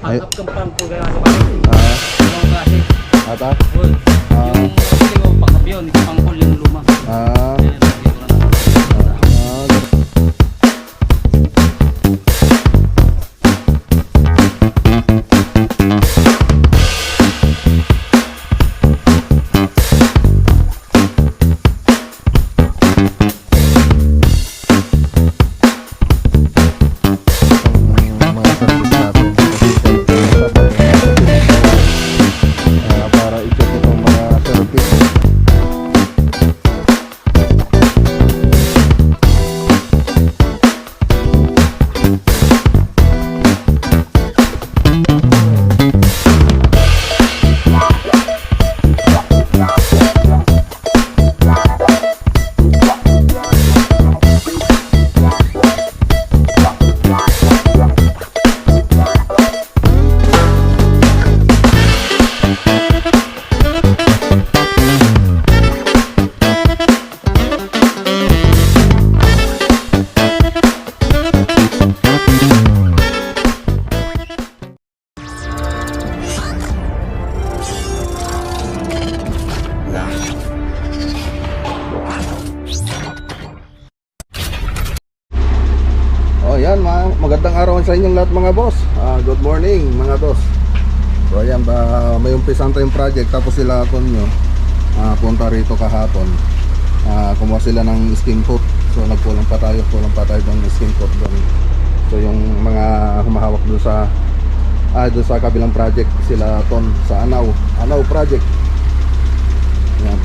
Pangkap kang pangko kaya sa bahay. Mga klase. Ata? Uy, yung pili ko pangkap yun, pangkol yung luma. Kaya dito na lang. Mga service natin. Para i-check itong mga service. Oh yan, magandang araw sa inyong lahat mga boss. Good morning mga boss. So ayan, may umpisan tayong project. Tapos sila Tonyo punta rito kahapon. Kumuha sila ng skin coat. So kulang pa tayo ng skin coat doon. So yung mga humahawak doon sa kabilang project, sila Ton sa Anaw project. Yan.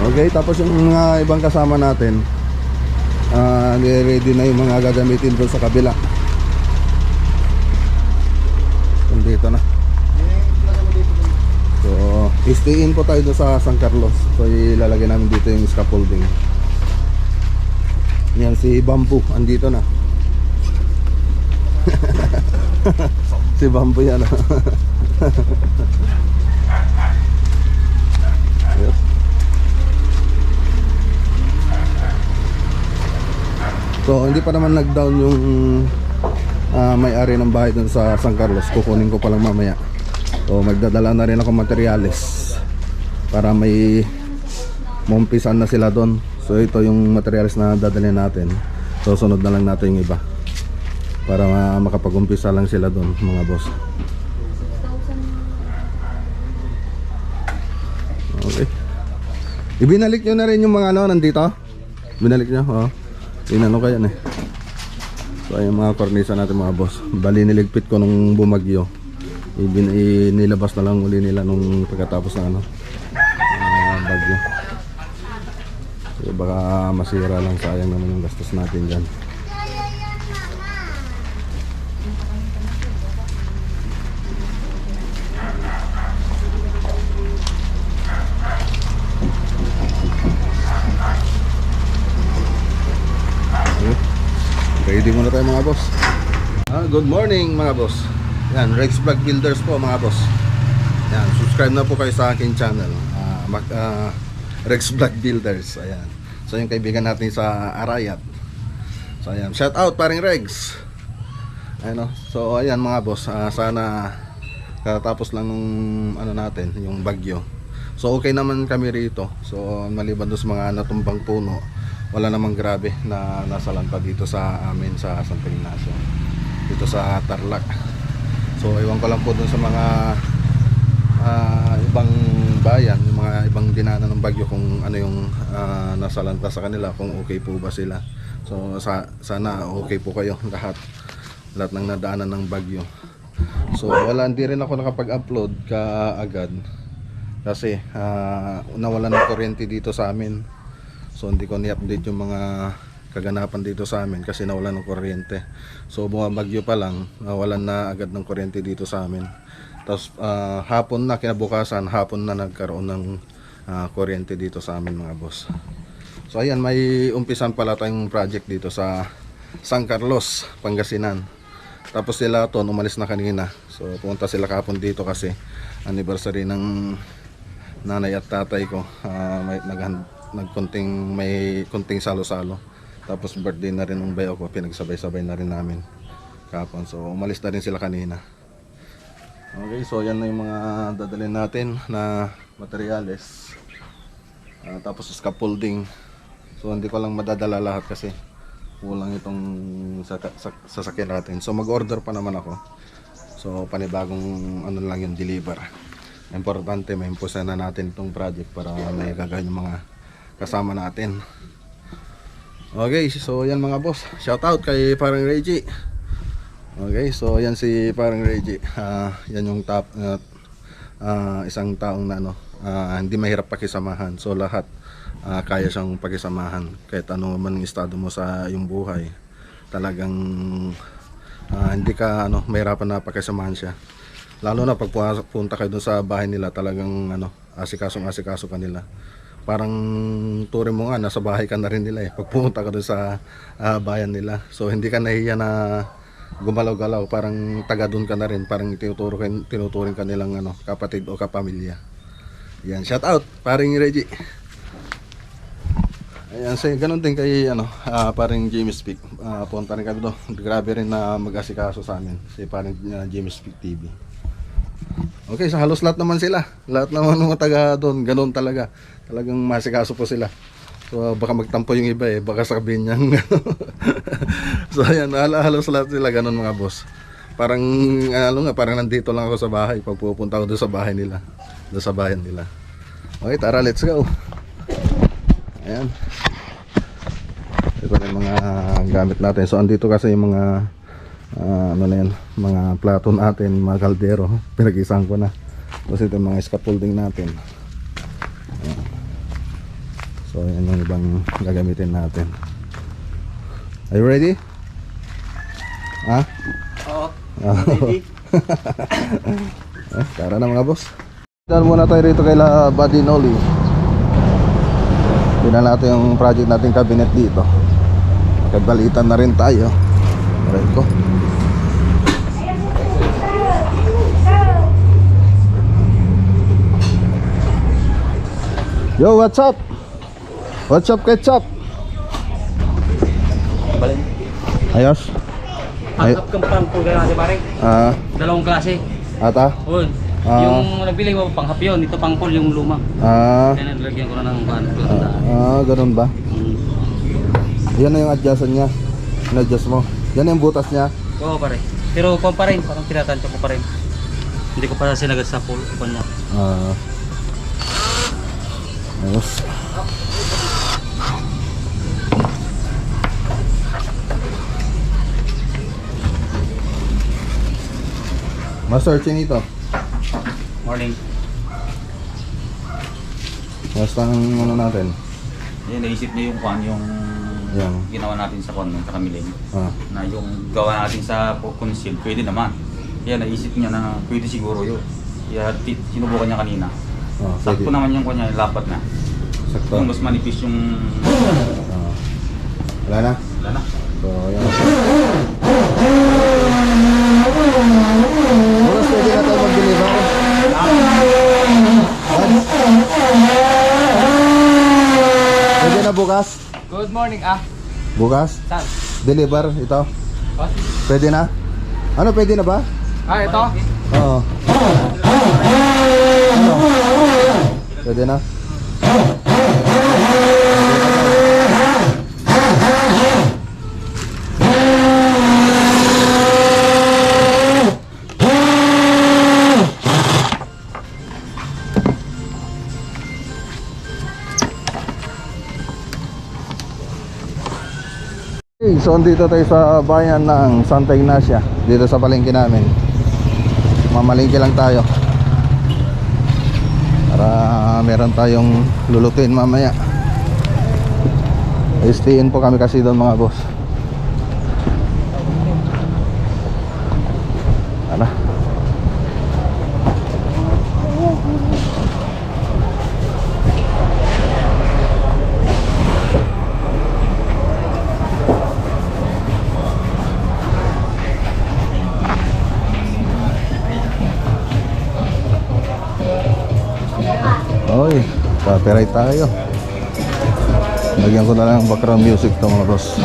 Okay, tapos yung mga ibang kasama natin, ready na yung mga gagamitin doon sa kabila. Dito na. So stay in po tayo doon sa San Carlos. So ilalagay namin dito yung scaffolding. Yan si Bamboo, andito na. Si Bamboo yan. Yes. So hindi pa naman nag-down yung may-ari ng bahay dun sa San Carlos. Kukunin ko pa lang mamaya. So magdadala na rin ako materyales para may maumpisan na sila doon. So ito yung materyales na dadalhin natin. So sunod na lang natin yung iba para makapag-umpisa lang sila doon mga boss. Okay. Ibinalik nyo na rin yung mga nandito. Binalik nyo, oh. Inano kaya eh. So ayun mga kornisa natin mga boss. Bali niligpit ko nung bumagyo. Nilabas na lang uli nila nung pagkatapos ng bagyo. So baka masira lang, sayang naman yung gastos natin dyan. Ready muna tayo mga boss. Good morning mga boss. Yan, Rex Vlog Builders po mga boss. Yan, subscribe na po kayo sa aking channel, Rex Vlog Builders. Ayan. So yung kaibigan natin sa Arayat. So ayan, shout out paring Rex. Ayan, so ayan mga boss, sana katapos lang nung natin, yung bagyo. So okay naman kami rito. So maliban doon sa mga natumbang puno, wala namang grabe na nasalanta dito sa amin sa Santo Ignacio, dito sa Tarlac. So iwan ko lang po dun sa mga ibang bayan, yung mga ibang dinaanan ng bagyo, kung ano yung nasalanta sa kanila, kung okay po ba sila. So sana okay po kayo lahat ng nadaanan ng bagyo. So hindi rin ako nakapag-upload kaagad kasi nawalan ng kuryente dito sa amin. So hindi ko ni-update yung mga kaganapan dito sa amin kasi nawalan ng kuryente. So bumabagyo pa lang, nawalan na agad ng kuryente dito sa amin. Tapos hapon na, kinabukasan, hapon na nagkaroon ng kuryente dito sa amin mga boss. So ayan, may umpisan pala tayong project dito sa San Carlos, Pangasinan. Tapos sila umalis na kanina. So pumunta sila kahapon dito kasi anniversary ng nanay at tatay ko. May konting salo-salo. Tapos birthday na rin ng bayo ko, pinagsabay-sabay na rin namin. Kapon. So umalis na rin sila kanina. Okay, so yan na yung mga dadalhin natin na materyales. Tapos scaffolding. So hindi ko lang madadala lahat kasi kulang itong sasakyan natin. So mag-order pa naman ako. So panibagong ano lang yung deliver. Importante may impusan na natin itong project para may gagawin yung mga kasama natin. Okay, so yan mga boss. Shout out kay Parang Reggie. Okay, so yan si Parang Reggie. Yan yung top isang taong na hindi mahirap pakisamahan. So lahat kaya siyang pakisamahan kahit ano man ang estado mo sa iyong buhay. Talagang hindi ka mahirapan na pakisamahan siya. Lalo na pag punta kayo dun sa bahay nila, talagang asikaso kanila. Parang turing mo nga nasa bahay ka na rin nila pag pumunta ka dun sa bayan nila. So hindi ka nahiya na gumalaw-galaw, parang taga dun ka na rin, parang tinuturing ka nilang kapatid o kapamilya. Yan, shout out Paring Reggie. Ayan, ganun din kay Paring Jimmy Speak. Punta rin kami doon. Grabe rin na mag-asikaso sa amin si Paring Jimmy Speak TV. Okay, so halos lahat naman sila. Lahat naman mga taga doon, ganun talaga. Talagang masikaso po sila. So baka magtampo yung iba baka sabihin niyang so ayan, halos lahat sila ganun mga boss. Parang parang nandito lang ako sa bahay pag pupunta ako doon sa bahay nila, doon sa bayan nila. Okay, tara, let's go. Ayan. Ito na yung mga gamit natin. So andito kasi yung mga mga plato natin, mga kaldero. Pinag-isang ko na. Tapos ito yung mga scaffolding natin. Ayan. So yan yung ibang gagamitin natin. Are you ready? Ha? Oo. Ready. Tara na mga boss. Dahil muna tayo rito kay La Buddy Noli. Tingnan natin yung project nating cabinet dito. Kagbalitan na rin tayo. Right ko. Yo, what's up? What's up, ketchup? Balin. Ayos. Hangap kang pangpul ka natin pare. Dalawang klase. Ata? Oo. Yung nagbili mo panghap yun, ito pangpul yung luma. Kaya nalagyan ko na ng bahan. Ganun ba? Yan na yung adjustan niya. In-adjust mo. Yan na yung butas niya. Oo pare. Pero kung pa rin, parang tinatansya ko pa rin. Hindi ko pa sinagad sa pool niya. Ayos. Master Chinito. Morning. Basta ang natin. Yan, naisip niya yung yung ginawa natin sa kwan, sa Kamiling. Na yung gawa natin sa conceal, pwede naman. Kaya naisip niya na pwede siguro yun. Kaya sinubukan niya kanina. Sakto naman yung kanya, lapat na. Sakto. Yung mas manipis yung... Wala na? Wala na. So, yan. Bukas pwede na tayo mag-deliver. Pwede na bukas? Good morning Bukas? Saan? Deliver ito? What? Pwede na? Ano, pwede na ba? Ito? Oo. Ano? Pwede na? Okay, so dito tayo sa bayan ng Santa Ignacia, dito sa palengke namin. Mamalengke lang tayo para meron tayong lulutuin mamaya. Stayin po kami kasi doon mga boss. Tara. Oy, copyright tayo. Lagyan ko na lang background music to mga boss.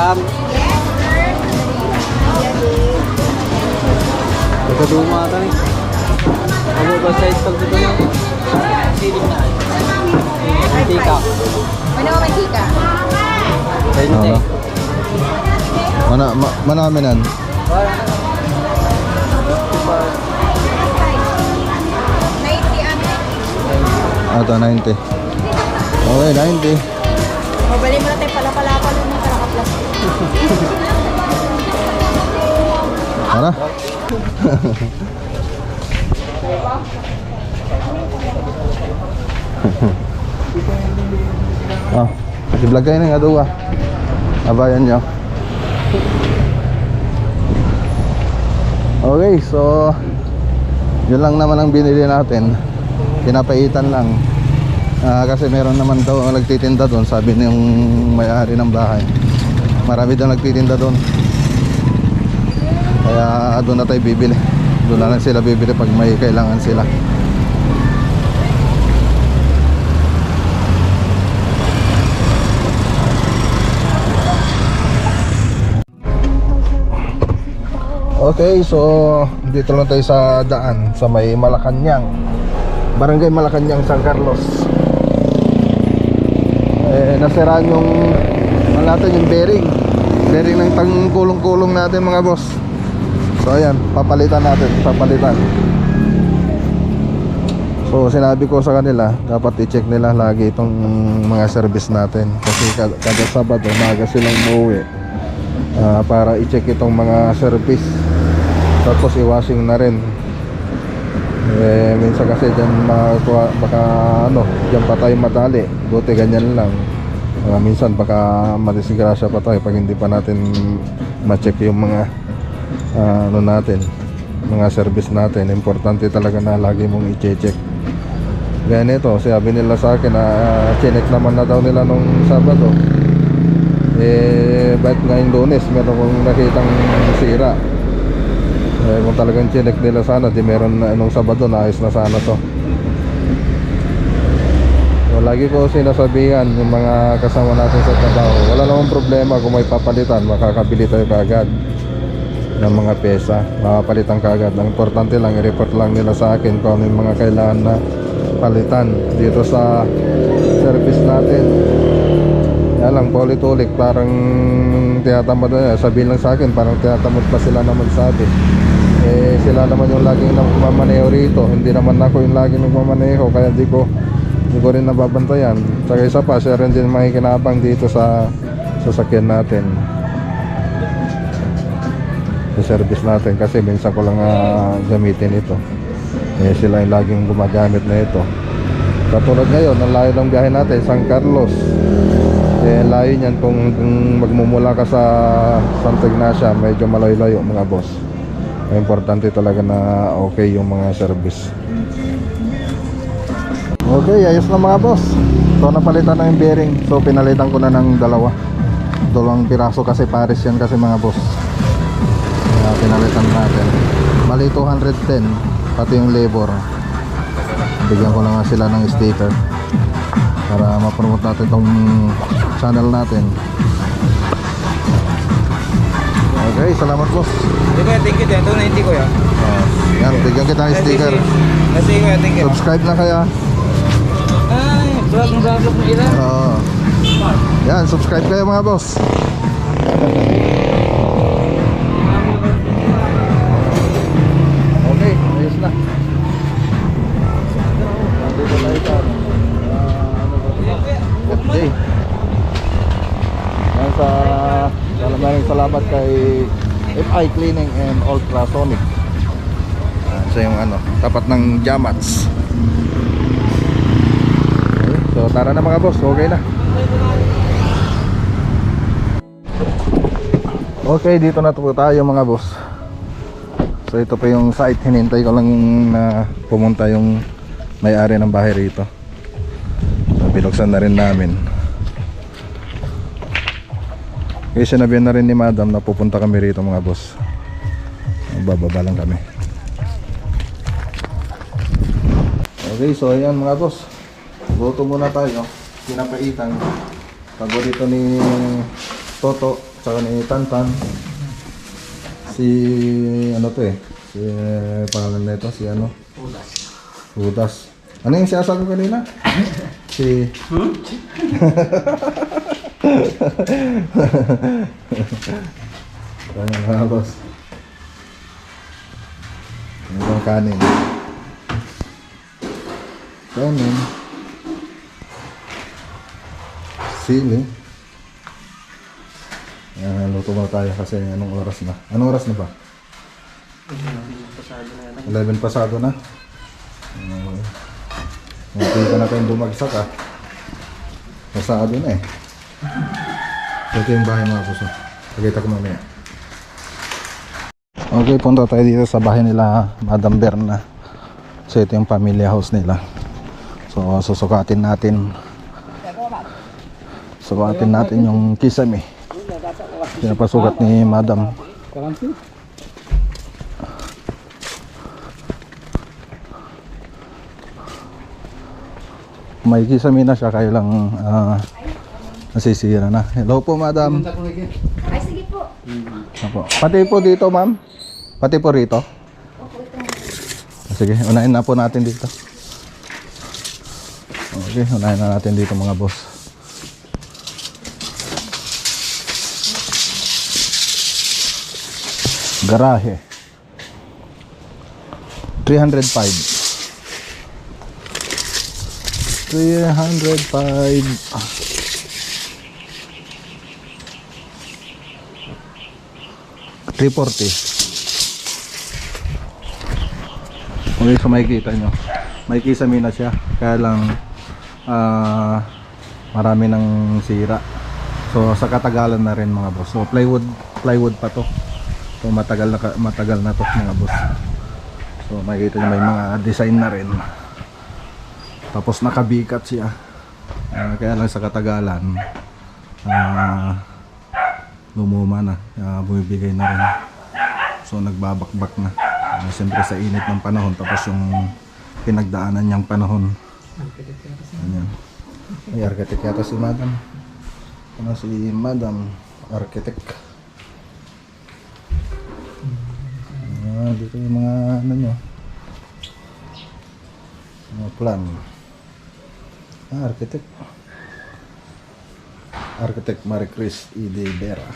jam. Kaduma ata ni. Ano ba sa itong dito na? Siling na. Mantika. Ano ang mantika? Bente. Manaminan. Ito, 90. Okay, 90. Mabali mo na tayo pala-pala-pala ng karaka-plastic. Ano? Ah, i-vlog kayo ng aduwa. Abayan nyo. Okay, so yun lang naman ang binili natin. Pinapaitan lang. Kasi meron naman daw ang nagtitinda doon. Sabi niyong may-ari ng bahay, marami daw nagtitinda doon. Kaya doon na tayo bibili. Doon na lang sila bibili pag may kailangan sila. Okay, so dito lang tayo sa daan sa may Malacanang, Barangay Malacanang, San Carlos. Nasiraan yung natin yung bearing ng tangkulong-kulong natin mga boss. So ayan, papalitan natin. So sinabi ko sa kanila, dapat i-check nila lagi itong mga service natin. Kasi kada Sabado maaga silang umuwi para i-check itong mga service. Tapos i-washing na rin. Minsan kasi dyan baka dyan pa tayo madali. Buti ganyan lang. Minsan baka madisgrasya pa tayo pag hindi pa natin ma-check yung mga natin, mga service natin. Importante talaga na lagi mong i-check. Gaya nito, sabi nila sa akin na chinek naman na daw nila nung Sabado. Bakit ngayong Lunes meron kong nakitang sira. Kung talagang chinek nila sana, di meron na nung Sabado na ayos na sana to. So, lagi ko sinasabihan yung mga kasama natin sa trabaho, wala namang problema kung may papalitan, makakabili tayo kaagad ng mga pyesa, makapalitan kaagad. Ang importante lang, i-report lang nila sa akin kung ano yung mga kailangan na palitan dito sa service natin. Yan lang, paulit-ulit, parang tinatamad na, sabihin lang sa akin, parang tinatamad pa sila na magsabi. Sila naman yung laging nagmamaneho rito, hindi naman ako yung laging nagmamaneho, kaya di ko rin nababantayan. Saka isa pa, siya rin din makikinabang dito sa sasakyan natin, sa service natin, kasi minsan ko lang gamitin ito. Sila yung laging gumagamit na ito. Katulad ngayon, ang layo ng biyahe natin, San Carlos. Layo niyan kung magmumula ka sa Santa Ignacia, medyo malayo-layo mga boss. Importante talaga na okay yung mga service. Okay, ayos na mga boss. So napalitan na yung bearing. So pinalitan ko na ng dalawang piraso kasi pares yan kasi mga boss. Pinalitan natin. Bali 210 pati yung labor. Bigyan ko na nga sila ng sticker para ma-promote natin itong channel natin. Okay, salamat boss. Thank you. Ito na hindi ko yan. Yan, bigyan kita ng sticker. Kasi ko, thank you. Subscribe na kaya. Ay, vlog mo ila. Oo. Yan, subscribe kayo mga boss. Okay, ayos na. Nandito tayo sa birthday. Yan sa maraming salamat kay FI Cleaning and Ultrasonic. Sa yung tapat ng Jamats. So tara na mga boss, okay na. Okay, dito na po tayo mga boss. So ito pa yung site, hinintay ko lang na pumunta yung may-ari ng bahay rito. So, binuksan na rin namin. Okay, sinabihan na rin ni madam na pupunta kami rito mga boss. Bababa lang kami. Okay, so ayan mga boss, luto muna tayo. Pinapaitan paborito ni Toto Tsaka ni Tantan. Si ano to eh. Si pangalan nito si ano? Udas. Ano yung sinasabi ko kanina? Si Ayan mga boss. Ano yung kanin? Kanin. Sili. Ayan, luto muna tayo kasi anong oras na? Anong oras na ba? 11 pasado na. Hindi ka na tayong bumagsak ah. Pasado na eh. Ito yung bahay mga puso. Pagkita ko mamaya. Okay, punta tayo dito sa bahay nila Madam Berna. So ito yung family house nila. So susukatin natin. Sukatin natin yung kisame. Pinapasukat ni Madam. May kisame na siya kaya lang nasisira na. Hello po, Madam. Ay, sige po. Apo. Pati po dito, ma'am. Pati po rito. Sige, unahin na po natin dito. Okay, unahin na natin dito mga boss. Garahe. 305. 340. Okay, so makikita nyo may kisame na siya kaya lang marami ng sira, so sa katagalan na rin mga boss. So plywood pa to, so matagal na to mga boss. So makikita nyo may mga design na rin, tapos nakabikat siya, kaya lang sa katagalan lumuma na, bumibigay na rin, so nagbabakbak na. Siyempre sa init ng panahon, tapos yung pinagdaanan niyang panahon. Ayan. May architect yata si Madam. Ano si Madam Architect. Dito yung mga ano nyo, mga plan. Architect Marie Chris E.D. Vera.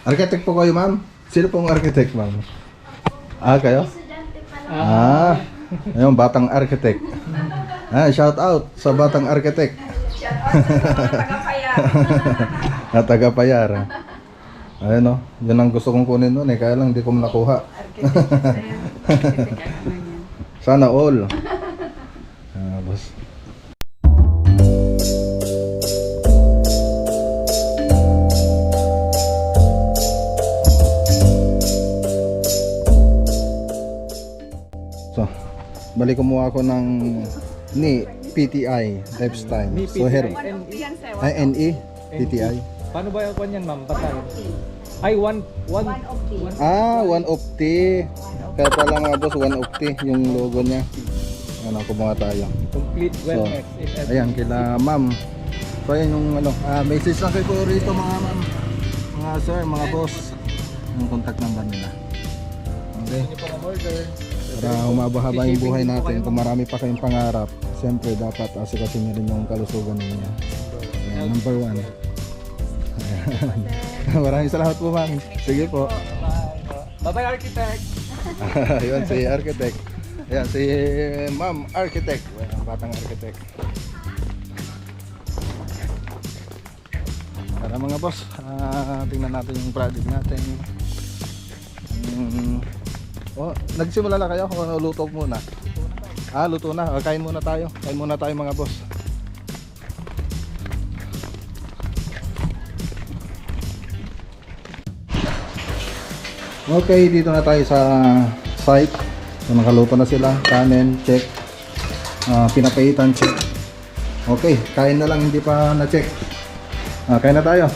Architect po kayo, ma'am? Sino pong architect, ma'am? Kayo? Ayun, batang architect. Shout out sa batang architect. At taga-Payar. Ayun o, yun ang gusto kong kunin nun eh, kaya lang di ko nakuha. Sana all. Boss. So, balik kumuha ako ng PTI lifestyle. So here, NE PTI. Paano ba yung kanyan, ma'am? Basahin. Ay, one of these. 150. Kaya pala mga boss, 150 yung logo niya. Ano, kumuha tayo. complete So, wellness. ayan, kila ma'am. So, ayan yung ano, message lang kayo po rito mga ma'am. Mga sir, mga boss. Yung contact number nila. Okay. Para umabahaba yung buhay natin, kung marami pa kayong pangarap, siyempre dapat asikasin niyo rin yung kalusugan ninyo. Ayan, number 1. Maraming salamat po, ma'am. Sige po. Bye-bye, architect! Ayan si architect. Ayan si ma'am architect. Batang architect. Tara mga boss, tingnan natin yung project natin. Nagsimula na kayo o luto muna? Luto na. Kain muna tayo. Kain muna tayo mga boss. Okay, dito na tayo sa site. So, nakaluto na sila. Kanin, check. Pinapaitan, check. Okay, kain na lang, hindi pa na-check. Kain na tayo.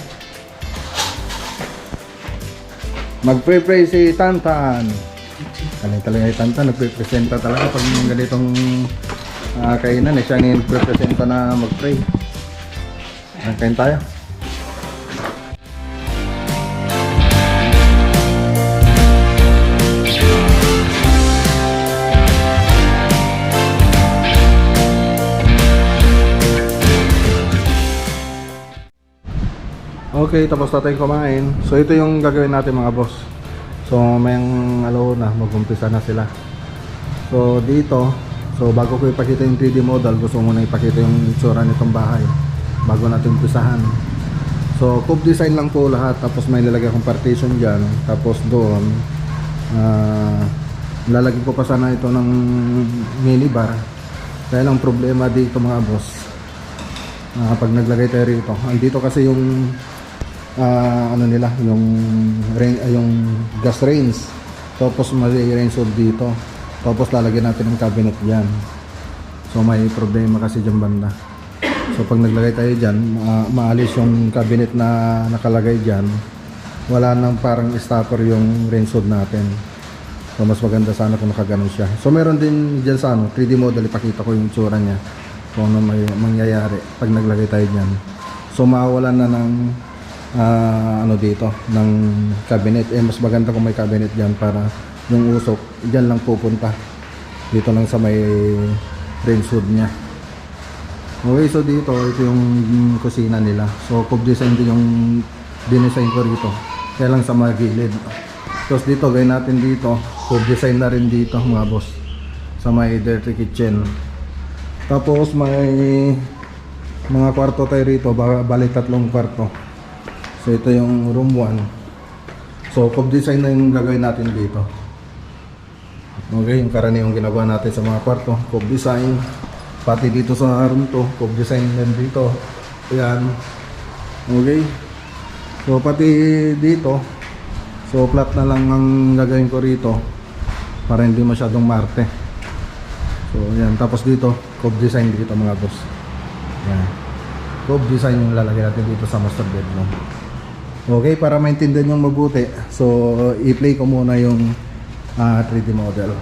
Mag-pray si Tantan. Kanina talaga yung Tantan, nagpe-presenta talaga pag ganitong kainan eh. Siya ngayon nagpe-presenta na mag-pray. Kain tayo. Okay, tapos na tayong kumain. So ito yung gagawin natin mga boss. So mayang alauna, mag-umpisa na sila. So dito, so bago ko ipakita yung 3D model, gusto ko muna ipakita yung itsura nitong bahay bago natin umpisahan. So cube design lang po lahat, tapos may lalagay akong partition dyan. Tapos doon lalagyan ko pa sana ito ng minibar. Kaya lang problema dito mga boss, pag naglagay tayo rito, andito kasi yung ano nila, yung gas range, tapos may range hood dito, tapos lalagyan natin ng cabinet dyan. So may problema kasi dyan banda. So pag naglagay tayo dyan, maalis yung cabinet na nakalagay dyan, wala nang parang stopper yung range hood natin. So mas maganda sana kung nakaganon siya. So meron din dyan sa 3D model, ipakita ko yung tsura nya kung ano may mangyayari pag naglagay tayo dyan. So mawalan na ng ano dito ng cabinet. Mas maganda kung may cabinet dyan para yung usok dyan lang pupunta, dito lang sa may range hood nya. Okay, so dito ito yung kusina nila. So cube design din yung dinesign ko rito, kaya lang sa mga gilid. Tapos dito gawin natin dito cube design na rin dito mga boss, sa may dirty kitchen. Tapos may mga kwarto tayo rito, balik 3 kwarto. So ito yung room 1. So cube design na yung gagawin natin dito. Okay, yung karaniwang ginagawa natin sa mga kwarto, cube design. Pati dito sa room 2, cube design din dito. Ayan. Okay. So pati dito, so flat na lang ang gagawin ko rito para hindi masyadong marte. So ayan, tapos dito cube design dito mga boss. Ayan. Cube design yung lalagay natin dito sa master bedroom. Okay, para maintindihan yung mabuti, so i-play ko muna yung 3D model.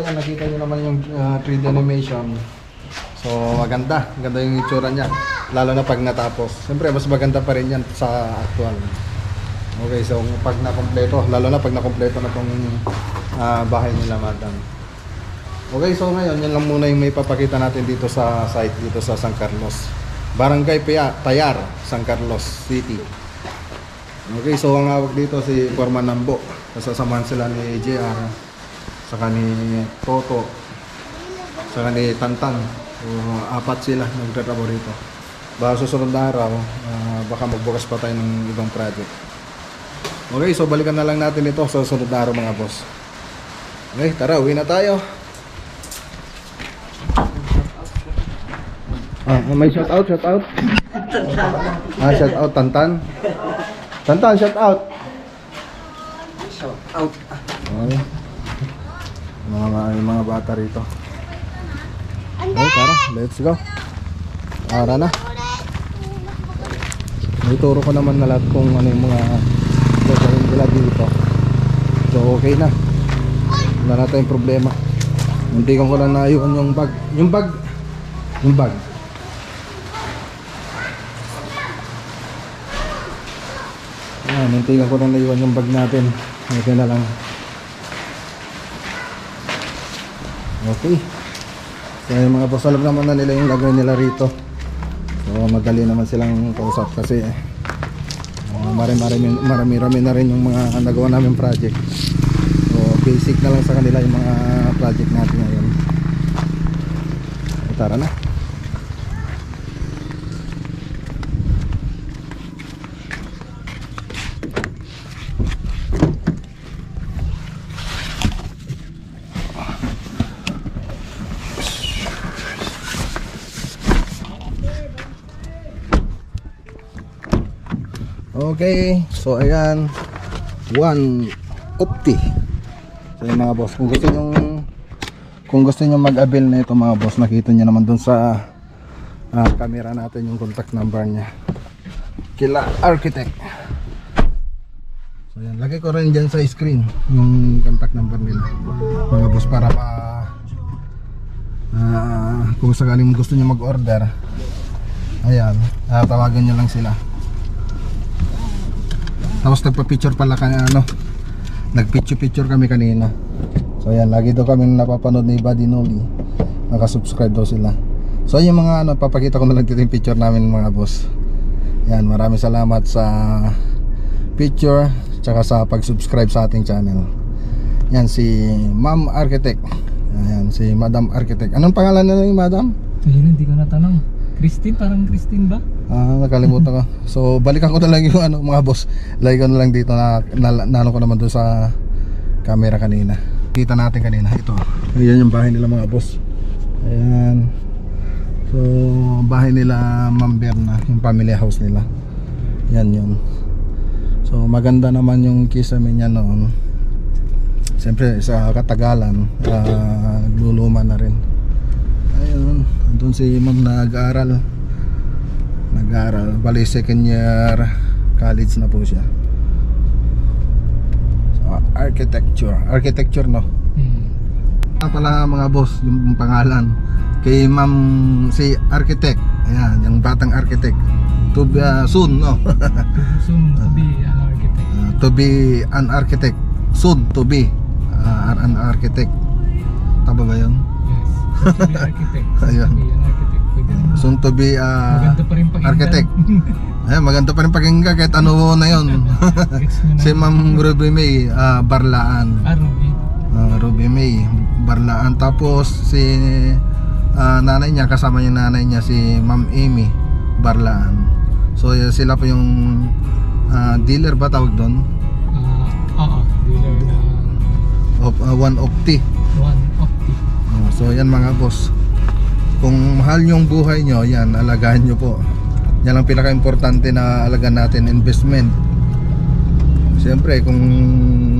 Nakita nyo naman yung 3D animation. So maganda yung itsura niya, lalo na pag natapos. Siyempre mas maganda pa rin yan sa actual. Okay, so pag nakompleto, lalo na pag nakompleto na tong bahay nila madam. Okay, so ngayon yan lang muna yung may papakita natin dito sa site, dito sa San Carlos, Barangay Tayar, San Carlos City. Okay, so ang hawak dito si Foreman Nambo, kasasamahan sila ni JR, saka ni Toto, saka ni Tantan. So, 4 sila nagtatrabaho rito. Baka susunod na araw, baka magbukas pa tayo ng ibang project. Okay, so balikan na lang natin ito sa susunod na araw mga boss. Okay, tara, uwi na tayo. May shout out? Shout out, Tantan. Tantan, shout out. Okay. Mga bata rito. Okay, tara, let's go. Tara na. Ituro ko naman na lahat kung ano yung mga gagawin nila dito. So okay na. Wala na tayong problema. Muntikan ko lang naiwan yung bag. Yung bag. Muntikan ko lang naiwan yung bag natin. Okay na lang. Okay. So yung mga boss, alam naman na nila yung lagay nila rito. So madali naman silang kausap kasi marami-rami na rin yung mga nagawa namin project. So basic na lang sa kanila yung mga project natin ngayon. Tara na. Okay, so ayan 150. So yung mga boss, kung gusto nyo mag-avail na ito mga boss, nakita nyo naman dun sa camera natin yung contact number nya kila Architect. So ayan, lagay ko rin dyan sa screen yung contact number nila mga boss, para kung sakaling gusto nyo mag-order, ayan, tawagan nyo lang sila. Tapos nagpa-picture pala nagpicture kami kanina. So ayan, lagi daw kami napapanood ni Buddy Noli. Naka-subscribe daw sila. So yung mga papakita ko na lang dito yung picture namin mga boss. Ayan, maraming salamat sa picture tsaka sa pag-subscribe sa ating channel. Yan si Ma'am Architect. Ayan, si Madam Architect. Anong pangalan nila yung Madam? Ayun, hindi ko natanong. Christine, parang Christine ba? Nakalimutan ko. So balikan ko na lang yung mga boss. Lagay ko na lang dito nalo ko naman doon sa camera kanina. Kita natin kanina ito. Ayan yung bahay nila mga boss. Ayan. So bahay nila Ma'am Berna, yung family house nila. Yan yun. So maganda naman yung kisame niya noon. Siyempre sa katagalan, luluma na rin. Ayun, andun si Ma'am nag-aaral, bali second year college na po siya. So, architecture no. Pala mga boss, yung pangalan kay Ma'am si Architect. Ayan, yung batang architect. To be soon no. Soon to be an architect. To be an architect. Soon to be an architect. Tama ba yun? Yes. To be architect. Ayun. To be an architect. Pwede naman. Soon to be Maganda pa rin pakinggan. architect. Ayan, maganda pa rin pakinggan kahit ano na yun. Si Ma'am Ruby May Barlaan. Ruby May Barlaan. Tapos si nanay niya, kasama yung nanay niya si Ma'am Amy Barlaan. So sila po yung dealer ba tawag doon? Dealer na of 150. 150. So yan mga boss, kung mahal yung buhay nyo, yan, alagaan nyo po. Yan ang pinaka-importante na alagaan natin, investment. Siyempre kung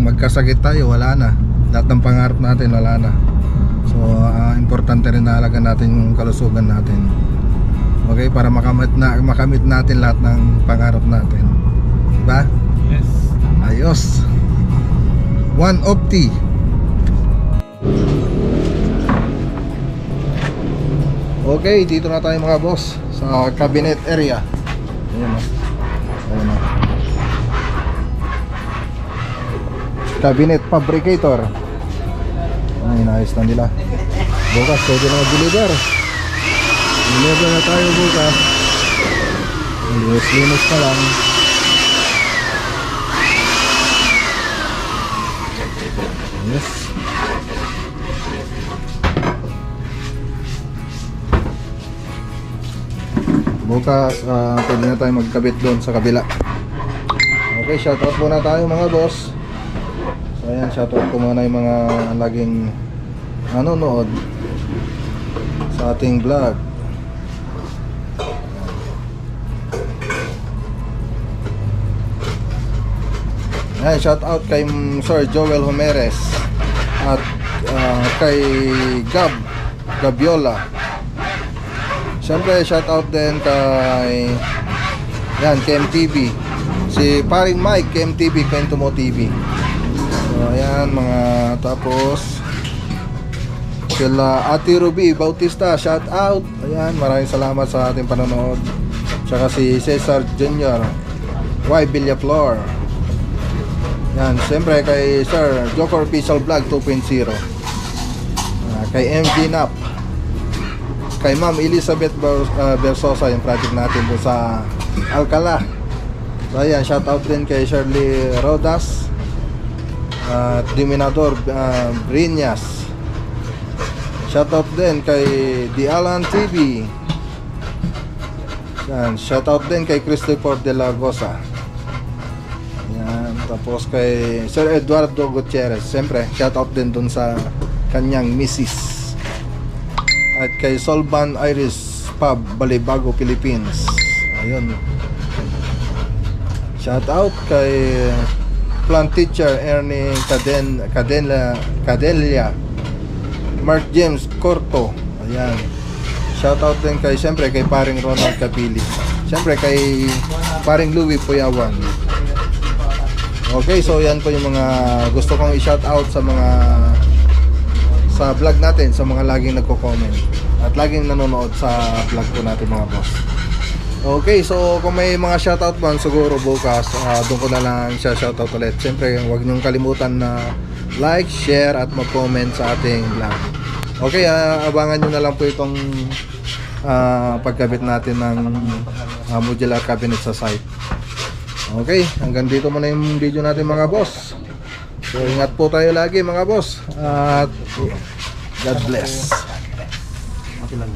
magkasakit tayo, wala na. Lahat ng pangarap natin, wala na. So importante rin na alagaan natin yung kalusugan natin. Okay, para makamit natin lahat ng pangarap natin. Diba? Yes. Ayos. 150. Okay, dito na tayo mga boss sa cabinet area. Ayan o. Ayan o. Cabinet fabricator. Ay, inaayos na nila. Bukas pwede na mag-deliver. Deliver na tayo bukas. Linis na lang. Yes. Bukas pwede na tayo magkabit doon sa kabila. Okay, shoutout muna tayo mga boss. So ayan, shoutout ko muna yung mga laging nanonood sa ating vlog. Ayan, shoutout kay Sir Joel Homeres at kay Gabiola. Siyempre, shoutout din kay KMTV. Si paring Mike, KMTV, Kwento Mo TV. So, ayan, mga tapos sila Ate Ruby Bautista, shoutout. Ayan, maraming salamat sa ating panonood. Tsaka si Cesar Jr. Y. Villaflor. Yan, siyempre kay Sir Joker Official Vlog 2.0. Kay MG Nap. kay Ma'am Elizabeth Versosa yung project natin doon sa Alcala. So ayan, shout out din kay Shirley Rodas at Diminador Brinyas. Shout out din kay The Alan TV. Yan, shout out din kay Christopher De La Gosa. Yan, tapos kay Sir Eduardo Gutierrez. Siyempre, shout out din dun sa kanyang Mrs. At kay Solban Iris Pub, Balibago, Philippines. Ayun. Shout out kay plant teacher Ernie Cadelia, Mark James Corto. Ayan. Shout out din kay, siyempre, kay paring Ronald Capili. Siyempre kay paring Louie Puyawan. Okay, so yan po yung mga gusto kong i-shout out sa mga sa vlog natin, sa mga laging nagko-comment at laging nanonood sa vlog ko natin, mga boss. Okay, so kung may mga shoutout man siguro bukas, doon ko na lang siya shoutout ulit. Siyempre, huwag niyong kalimutan na like, share at mag-comment sa ating vlog. Okay, abangan nyo na lang po itong pagkabit natin ng modular cabinet sa site. Okay, hanggang dito muna yung video natin, mga boss. So ingat po tayo lagi, mga boss, at God bless. Okay lang.